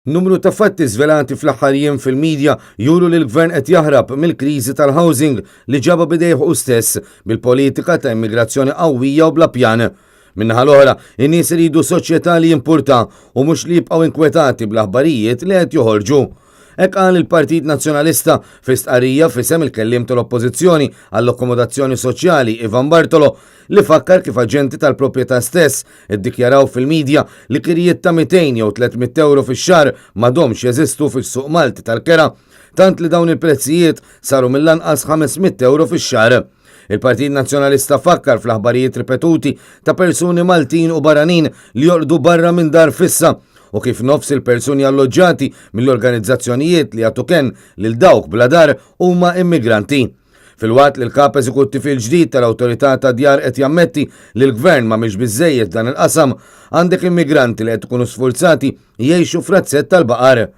Numru ta' fatti żvelati fl-aħħar jiem fil-medja juru li l-gvern qed jaħrab mill-kriżi tal-housing li ġaba bidejħu stess bil-politika ta' immigrazzjoni qawwija u bla pjan. Minnaħa l-oħra, in-nies iridu soċjetà li jimpurta u mhux li jibqgħu inkwetati bl-aħbarijiet li qed joħorġu. Hekk qal il-Partit Nazzjonalista fl-istqarrija f'isem il-kelliem tal-Oppożizzjoni għall-Akkomodazzjoni Soċjali Ivan Bartolo li fakkar kif aġenti tal-proprjetà stess iddikjaraw fil-medja li kirijiet ta' 200 jew 300 euro fix-xahar m'għadhomx jeżistu fis-suq Malti tal-kera, tant li dawn il-prezzijiet saru mill-anqas 500 euro fix-xahar. Il-Partit Nazzjonalista fakkar fl-aħbarijiet ripetuti ta' persuni Maltin u barranin li jorqdu barra minn dar fissa u kif nofs il-persuni alloġġati mill-organizzazzjonijiet li għatu ken lil dawk bla dar huma immigranti. Fil-waqt li l-kap eżekuttiv il-ġdid tal-Awtorità ta' Djar qed jammetti li l-Gvern ma mhix biżżejjed dan il-qasam, għandek immigranti li qed ikunu sfurzati jgħixu frazzett tal-baqar.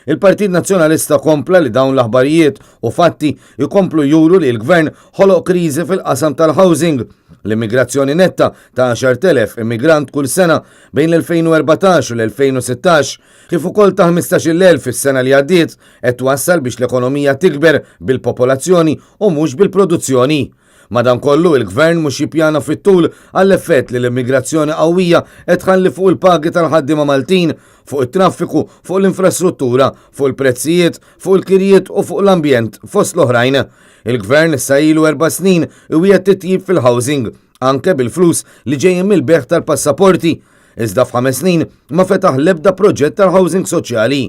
Il-Partit Nazzjonalista kompla li dawn l-aħbarijiet u fatti jkomplu juru li l-Gvern ħoloq kriżi fil-qasam tal-housing. L-immigrazzjoni netta ta' 10,000 immigrant kull sena bejn l-2014 u l-2016 kif ukoll ta' 15,000 fis-sena li għaddiet qed twassal biex l-ekonomija tikber bil-popolazzjoni u mhux bil-produzzjoni. Madankollu il-Gvern mhux jippjana fit-tul għall-effett li l-immigrazzjoni qawwija qed tħalli fuq il-pagi tal-ħaddiema Maltin, fuq it-traffiku, fuq l-infrastruttura, fuq il-prezzijiet, fuq il-kirijiet u fuq l-ambjent fost l-oħrajn. Il-Gvern issa ilu 4 snin iwiegħed titjib fil-housing, anke bil-flus li ġejjin mill-beħ tal-passaporti. Iżda f'5 snin ma fetaħ l-ebda proġett tal-housing soċjali.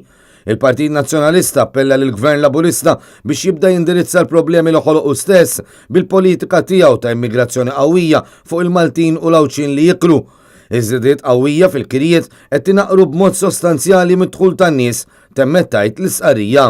Il-Partit Nazzjonalista appella lill-Gvern Laburista biex jibda jindirizza l-problemi li ħoloqu stess bil-politika tiegħu ta' immigrazzjoni qawwija fuq il-Maltin u l-Awċin li jikru. Iż-żidiet qawwija fil-kirijiet qed tinaqru b'mod sostanzjali mid-dħul tan-nies temmet tgħid l-isqarrija.